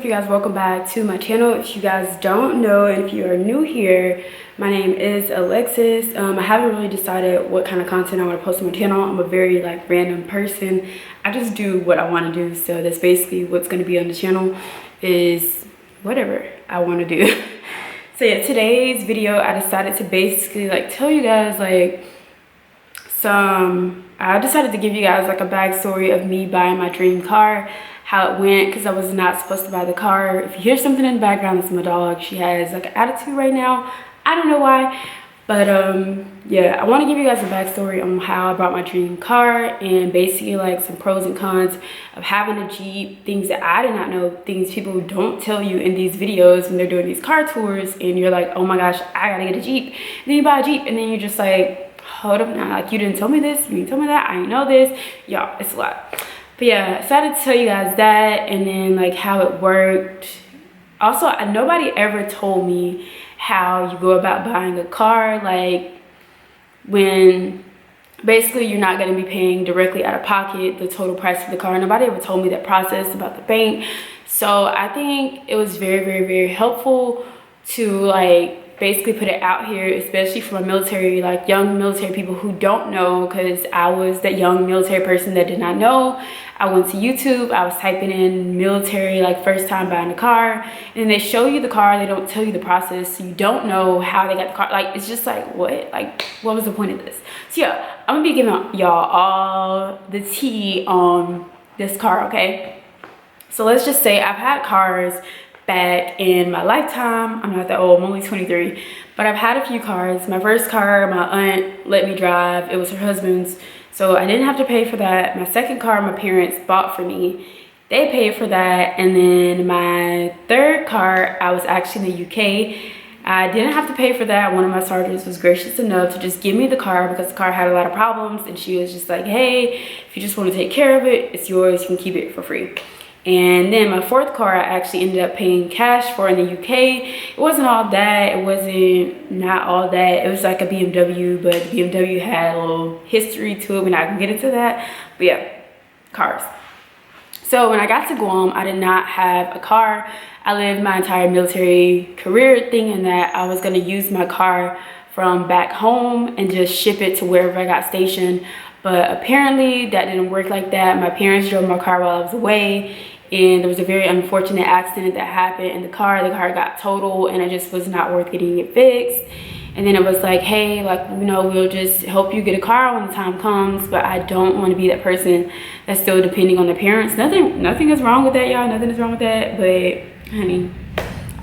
You guys, welcome back to my channel. If you guys don't know, and if you are new here, my name is Alexis. I haven't really decided what kind of content I want to post on my channel. I'm a very random person. I just do what I want to do, so that's basically what's going to be on the channel, is whatever I want to do. So yeah, today's video I decided to basically tell you guys I decided to give you guys a backstory of me buying my dream car, how it went, because I was not supposed to buy the car. If you hear something in the background, it's my dog. She has an attitude right now. I don't know why, but yeah, I want to give you guys a backstory on how I bought my dream car, and basically some pros and cons of having a Jeep, things that I did not know, things people don't tell you in these videos when they're doing these car tours, and you're like, oh my gosh, I gotta get a Jeep. And then you buy a Jeep, and then you're just hold up now, you didn't tell me this, you didn't tell me that, I didn't know this. Y'all, it's a lot. But yeah, I decided to tell you guys that, and then how it worked. Also, nobody ever told me how you go about buying a car, when basically you're not going to be paying directly out of pocket the total price of the car. Nobody ever told me that process about the bank. So I think it was very, very, very helpful to basically put it out here, especially for my military, young military people who don't know, because I was that young military person that did not know. I went to YouTube, I was typing in military, first time buying a car, and they show you the car, they don't tell you the process, so you don't know how they got the car. It's just what was the point of this? So yeah, I'm gonna be giving y'all all the tea on this car, okay? So let's just say I've had cars back in my lifetime. I'm not that old, I'm only 23, but I've had a few cars. My first car, my aunt let me drive. It was her husband's, so I didn't have to pay for that. My second car, my parents bought for me. They paid for that. And then my third car, I was actually in the UK. I didn't have to pay for that. One of my sergeants was gracious enough to just give me the car because the car had a lot of problems, and she was just like, hey, if you just want to take care of it, it's yours, you can keep it for free. And then my fourth car, I actually ended up paying cash for in the UK. It wasn't all that. It wasn't not all that. It was a BMW, but the BMW had a little history to it. We're not gonna get into that. But yeah, cars. So when I got to Guam, I did not have a car. I lived my entire military career thinking that I was gonna use my car from back home and just ship it to wherever I got stationed. But apparently that didn't work like that. My parents drove my car while I was away, and there was a very unfortunate accident that happened in the car. The car got totaled, and it just was not worth getting it fixed. And then it was hey, we'll just help you get a car when the time comes, but I don't want to be that person that's still depending on their parents. Nothing is wrong with that, y'all. Nothing is wrong with that, but honey,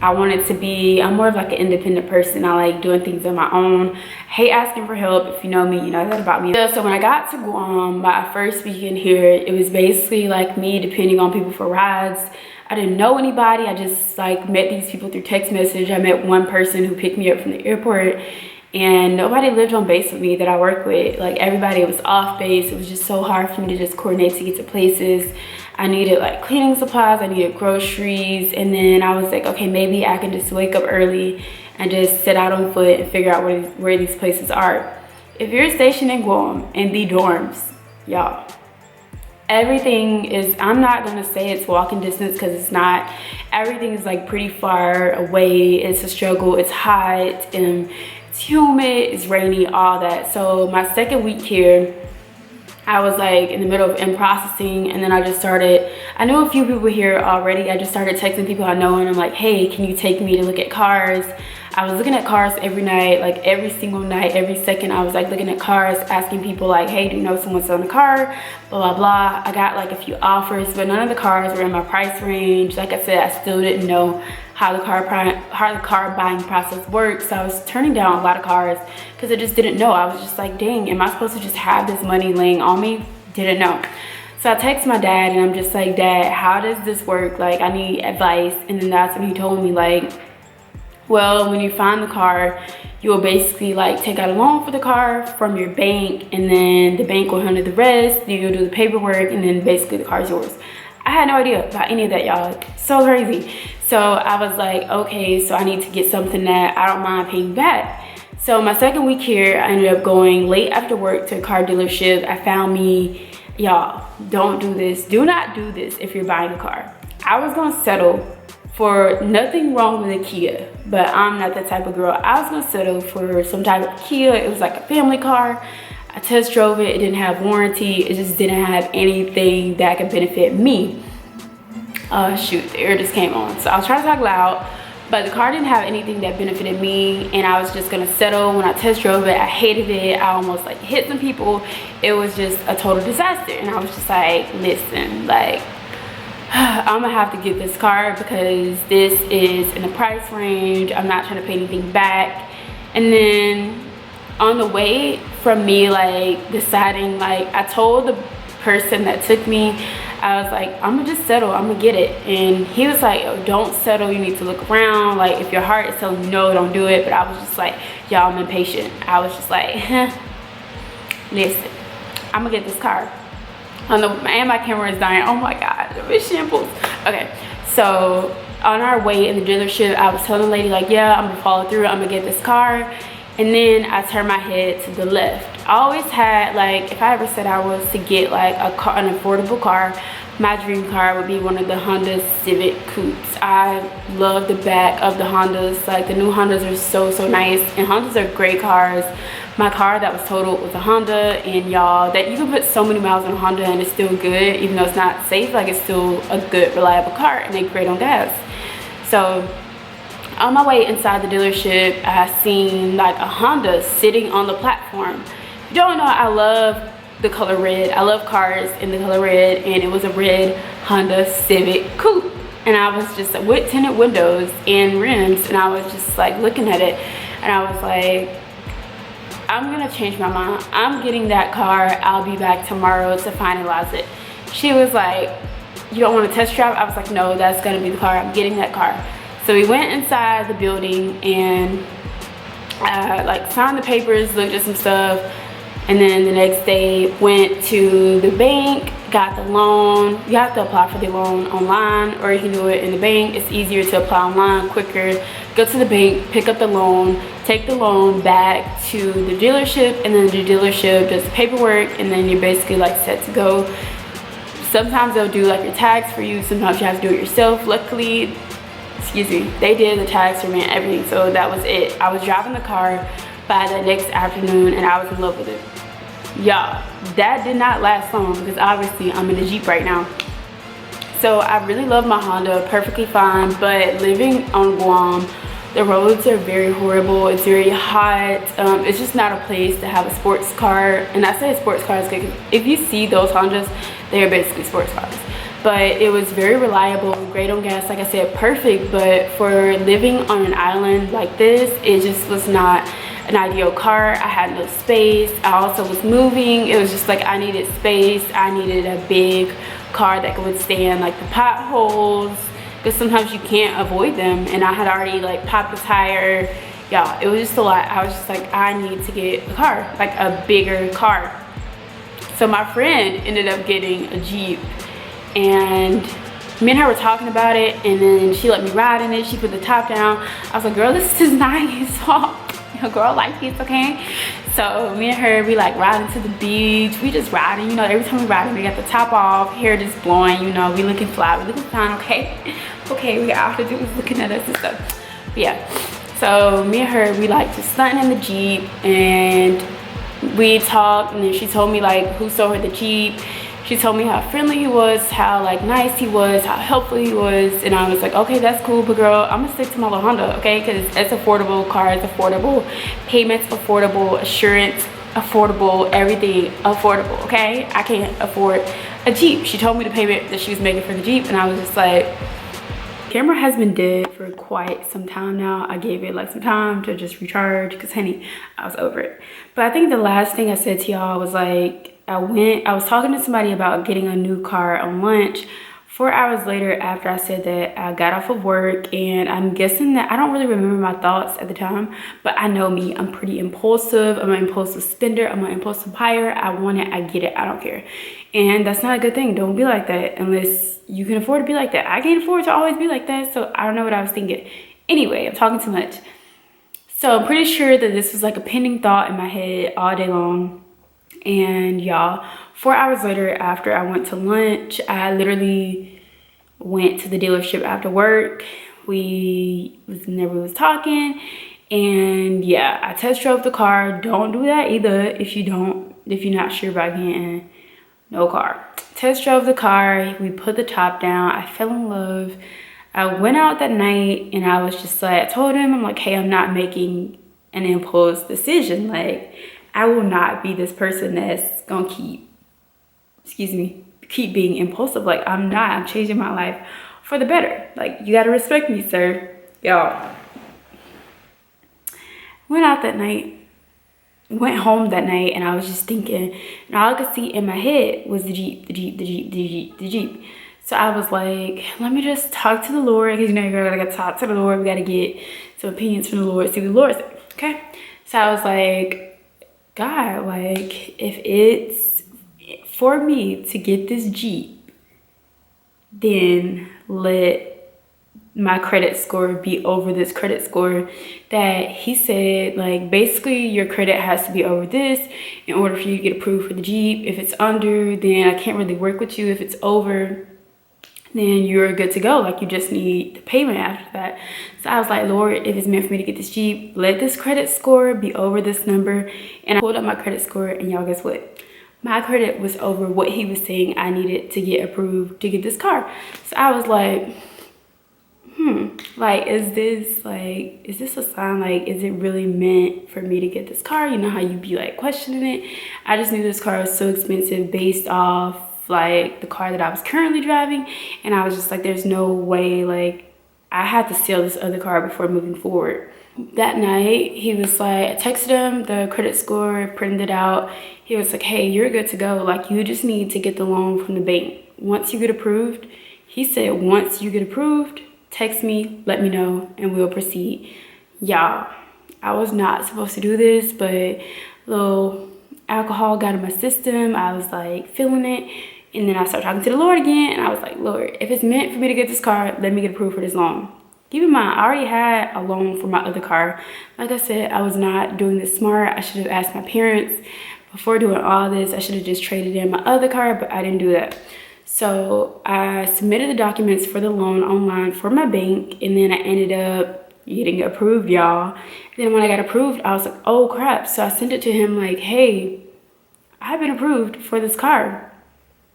I wanted to be, I'm more of an independent person. I like doing things on my own. I hate asking for help. If you know me, you know that about me. So when I got to Guam, my first weekend here, it was basically me depending on people for rides. I didn't know anybody. I just met these people through text message. I met one person who picked me up from the airport, and nobody lived on base with me that I work with. Everybody was off base. It was just so hard for me to just coordinate to get to places. I needed cleaning supplies, I needed groceries, and then I was okay, maybe I can just wake up early and just sit out on foot and figure out where these places are. If you're stationed in Guam in the dorms, y'all, everything is, I'm not gonna say it's walking distance because it's not. Everything is pretty far away. It's a struggle, it's hot, and it's humid, it's rainy, all that. So my second week here, I was in the middle of in processing, and then I know a few people here already. I just started texting people I know, and I'm hey, can you take me to look at cars? I was looking at cars every night, every single night, every second. I was looking at cars, asking people hey, do you know someone selling a car? Blah, blah, blah. I got a few offers, but none of the cars were in my price range. Like I said, I still didn't know how the car buying process works. So I was turning down a lot of cars because I just didn't know. I was just dang, am I supposed to just have this money laying on me? Didn't know. So I text my dad, and I'm just Dad, how does this work? I need advice. And then that's when he told me well, when you find the car, you will basically take out a loan for the car from your bank, and then the bank will handle the rest. Then you'll do the paperwork, and then basically the car is yours. I had no idea about any of that, y'all. So crazy. So I was okay, so I need to get something that I don't mind paying back. So my second week here, I ended up going late after work to a car dealership. I found me, y'all, don't do this. Do not do this if you're buying a car. I was gonna settle for nothing wrong with a Kia, but I'm not that type of girl. I was gonna settle for some type of Kia. It was like a family car. I test drove it. It didn't have warranty. It just didn't have anything that could benefit me. Shoot, the air just came on. So I was trying to talk loud, but the car didn't have anything that benefited me, and I was just gonna settle. When I test drove it, I hated it. I almost like hit some people. It was just a total disaster, and I was just like, listen, like, I'm gonna have to get this car because this is in the price range. I'm not trying to pay anything back. And then on the way from me like deciding, like, I told the person that took me, I was like, I'm gonna just settle, I'm gonna get it. And he was like, oh, don't settle, you need to look around. Like, if your heart is telling you no, don't do it. But I was just like, y'all, I'm impatient. I was just like, listen, I'm gonna get this car. And my camera is dying. Oh my god, it's shambles. Okay, so on our way in the dealership, I was telling the lady, like, yeah, I'm gonna follow through, I'm gonna get this car. And then I turned my head to the left. I always had, like, if I ever said I was to get like a car, an affordable car, my dream car would be one of the Honda Civic Coupes. I love the back of the Hondas. Like, the new Hondas are so nice, and Hondas are great cars. My car that was totaled was a Honda, and y'all, that you can put so many miles on a Honda and it's still good, even though it's not safe. Like, it's still a good, reliable car, and they're great on gas. So on my way inside the dealership, I seen like a Honda sitting on the platform. If you don't know, I love the color red. I love cars in the color red, and it was a red Honda Civic Coupe. And I was just with tinted windows and rims, and I was just like looking at it, and I was like, I'm gonna change my mind. I'm getting that car. I'll be back tomorrow to finalize it. She was like, you don't want to test drive? I was like, no, that's gonna be the car. I'm getting that car. So we went inside the building and like signed the papers, looked at some stuff, and then the next day went to the bank, got the loan. You have to apply for the loan online, or you can do it in the bank. It's easier to apply online, quicker. Go to the bank, pick up the loan, take the loan back to the dealership, and then the dealership does the paperwork, and then you're basically like set to go. Sometimes they'll do like your tags for you, sometimes you have to do it yourself. Luckily, excuse me, they did the tags for me and everything, so that was it. I was driving the car by the next afternoon, and I was in love with it. Y'all, that did not last long because obviously I'm in a Jeep right now. So I really love my Honda, perfectly fine, but living on Guam, the roads are very horrible. It's very hot. It's just not a place to have a sports car. And I say sports cars because if you see those Hondas, they are basically sports cars. But it was very reliable, great on gas, like I said, perfect. But for living on an island like this, it just was not an ideal car. I had no space. I also was moving. It was just like I needed space. I needed a big car that could withstand like the potholes, because sometimes you can't avoid them. And I had already like popped the tire. Y'all, it was just a lot. I was just like, I need to get a car, like a bigger car. So my friend ended up getting a Jeep, and me and her were talking about it, and then she let me ride in it. She put the top down. I was like, girl, this is nice. Your girl like this, okay? So me and her, we like riding to the beach. We just riding, you know, every time we riding, we got the top off, hair just blowing, you know, we looking fly, we looking fine, okay? Okay, we got all to do is looking at us and stuff. But yeah, so me and her, we like just stunting in the Jeep, and we talked, and then she told me like who sold her the Jeep. She told me how friendly he was, how like nice he was, how helpful he was, and I was like, okay, that's cool, but girl, I'm gonna stick to my little Honda, okay? Because it's affordable, car is affordable, payments affordable, assurance affordable, everything affordable, okay? I can't afford a Jeep. She told me the payment that she was making for the Jeep, and I was just like, camera has been dead for quite some time now. I gave it like some time to just recharge because honey, I was over it. But I think the last thing I said to y'all was like, I was talking to somebody about getting a new car on lunch. 4 hours later, after I said that, I got off of work, and I'm guessing that I don't really remember my thoughts at the time, but I know me, I'm pretty impulsive. I'm an impulsive spender, I'm an impulsive buyer. I want it, I get it, I don't care. And that's not a good thing. Don't be like that unless you can afford to be like that. I can't afford to always be like that, so I don't know what I was thinking. Anyway, I'm talking too much. So I'm pretty sure that this was like a pending thought in my head all day long. And y'all, 4 hours later, after I went to lunch, I literally went to the dealership after work, we was talking, and yeah, I test drove the car. Don't do that either if you're not sure about getting no car. Test drove the car, we put the top down, I fell in love. I went out that night and I was just like, I told him, I'm like, hey, I'm not making an impulse decision. Like, I will not be this person that's gonna keep being impulsive. Like, I'm changing my life for the better. Like, you gotta respect me, sir. Y'all. Went home that night, and I was just thinking, and all I could see in my head was the Jeep. So I was like, let me just talk to the Lord, because you know, you're gonna talk to the Lord. We gotta get some opinions from the Lord, see what the Lord said, okay? So I was like, God, like, if it's for me to get this Jeep, then let my credit score be over this credit score that he said, like, basically your credit has to be over this in order for you to get approved for the Jeep. If it's under, then I can't really work with you. If it's over, then you're good to go. Like, you just need the payment after that. So I was like, Lord, if it's meant for me to get this Jeep, let this credit score be over this number. And I pulled up my credit score, and y'all, guess what? My credit was over what he was saying I needed to get approved to get this car. So I was like, like, is this a sign? Like, is it really meant for me to get this car? You know how you be like questioning it. I just knew this car was so expensive based off like the car that I was currently driving, and I was just like, there's no way, like, I had to sell this other car before moving forward. That night, he was like, I texted him the credit score, printed it out. He was like, hey, you're good to go. Like, you just need to get the loan from the bank. Once you get approved, he said, once you get approved, text me, let me know, and we'll proceed. Y'all, I was not supposed to do this, but a little alcohol got in my system. I was like feeling it, and then I started talking to the Lord again, and I was like, Lord, if it's meant for me to get this car, let me get approved for this loan. Keep in mind, I already had a loan for my other car. Like I said, I was not doing this smart. I should have asked my parents before doing all this. I should have just traded in my other car, but I didn't do that. So I submitted the documents for the loan online for my bank, and then I ended up getting approved, y'all. Then when I got approved, I was like, oh crap. So I sent it to him like, hey, I've been approved for this car.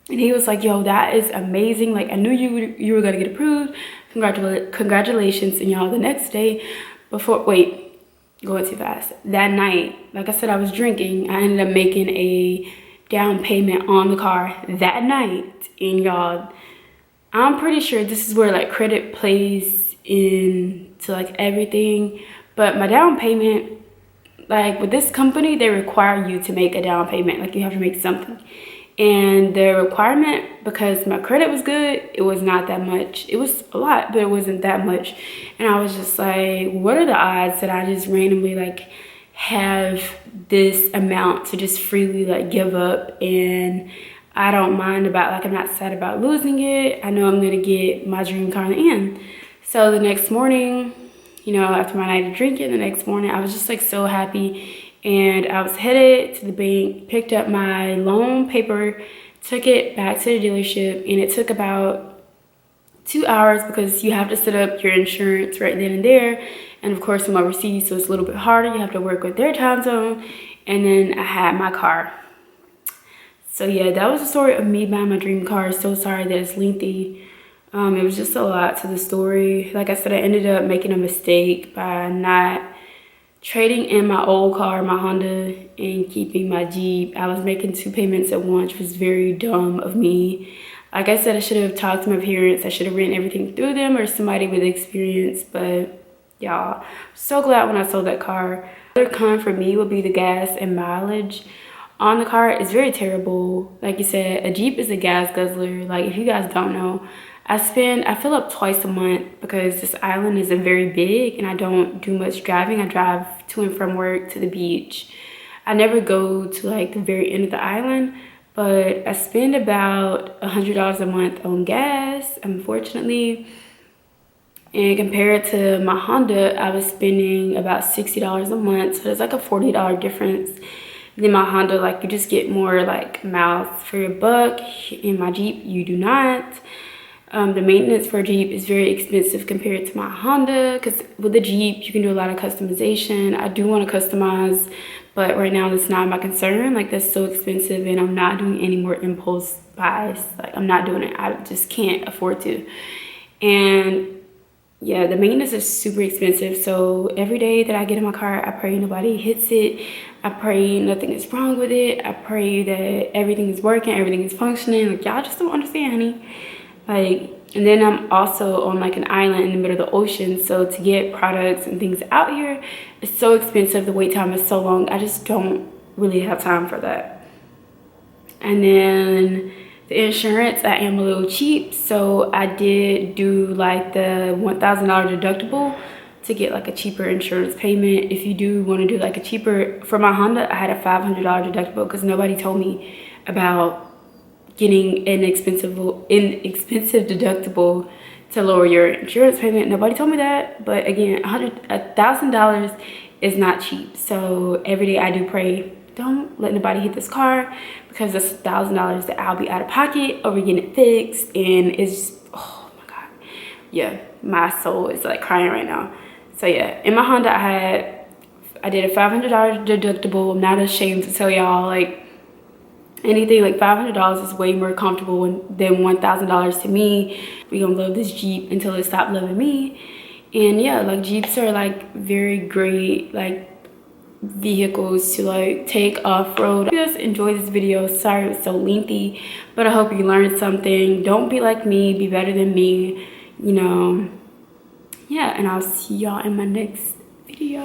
And he was like, yo, that is amazing. Like, I knew you were gonna get approved. Congratulations. And y'all, the next day, going too fast. That night, like I said, I was drinking. I ended up making a down payment on the car that night. And y'all, I'm pretty sure this is where like credit plays into like everything. But my down payment, like with this company, they require you to make a down payment. Like, you have to make something. And the requirement, because my credit was good, it was not that much. It was a lot, but it wasn't that much. And I was just like, what are the odds that I just randomly like have this amount to just freely like give up? And I don't mind about, like, I'm not sad about losing it. I know I'm gonna get my dream car in the end. So the next morning, you know, after my night of drinking, the next morning, I was just like so happy. And I was headed to the bank, picked up my loan paper, took it back to the dealership, and it took about 2 hours because you have to set up your insurance right then and there. And of course, I'm overseas, so it's a little bit harder. You have to work with their time zone. And then I had my car. So yeah, that was the story of me buying my dream car. So sorry that it's lengthy. It was just a lot to the story. Like I said, I ended up making a mistake by not trading in my old car, my Honda, and keeping my Jeep. I was making 2 payments at once, which was very dumb of me. Like I said, I should have talked to my parents. I should have ran everything through them or somebody with experience. But y'all, so glad when I sold that car. Another con for me would be the gas and mileage on the car. Is very terrible. Like you said, a Jeep is a gas guzzler. Like, if you guys don't know, I fill up twice a month because this island isn't very big and I don't do much driving. I drive to and from work to the beach. I never go to like the very end of the island, but I spend about $100 a month on gas, unfortunately. And compared to my Honda, I was spending about $60 a month. So there's like a $40 difference. Then my Honda, like, you just get more like miles for your buck. In my Jeep, you do not. The maintenance for a Jeep is very expensive compared to my Honda, because with the Jeep you can do a lot of customization. I do want to customize, but right now that's not my concern. Like, that's so expensive, and I'm not doing any more impulse buys. Like, I'm not doing it. I just can't afford to. And yeah, the maintenance is super expensive. So every day that I get in my car, I pray nobody hits it. I pray nothing is wrong with it. I pray that everything is working, everything is functioning. Like, y'all just don't understand, honey. Like, and then I'm also on like an island in the middle of the ocean, so to get products and things out here, it's so expensive. The wait time is so long. I just don't really have time for that. And then the insurance, I am a little cheap, so I did do like the $1,000 deductible to get like a cheaper insurance payment. If you do want to do like a cheaper, for my Honda, I had a $500 deductible because nobody told me about getting an inexpensive deductible to lower your insurance payment. Nobody told me that. But again, $1,000 is not cheap. So every day I do pray, don't let nobody hit this car, because that's $1,000 that I'll be out of pocket over getting it fixed. And it's just, oh my God. Yeah, my soul is like crying right now. So yeah, in my Honda, I did a $500 deductible. I'm not ashamed to tell y'all, like, anything like $500 is way more comfortable than $1,000 to me. We gonna love this Jeep until it stopped loving me. And yeah, like, Jeeps are like very great like vehicles to like take off-road. I hope you guys enjoyed this video. Sorry it was so lengthy, but I hope you learned something. Don't be like me, be better than me, you know. Yeah, and I'll see y'all in my next video.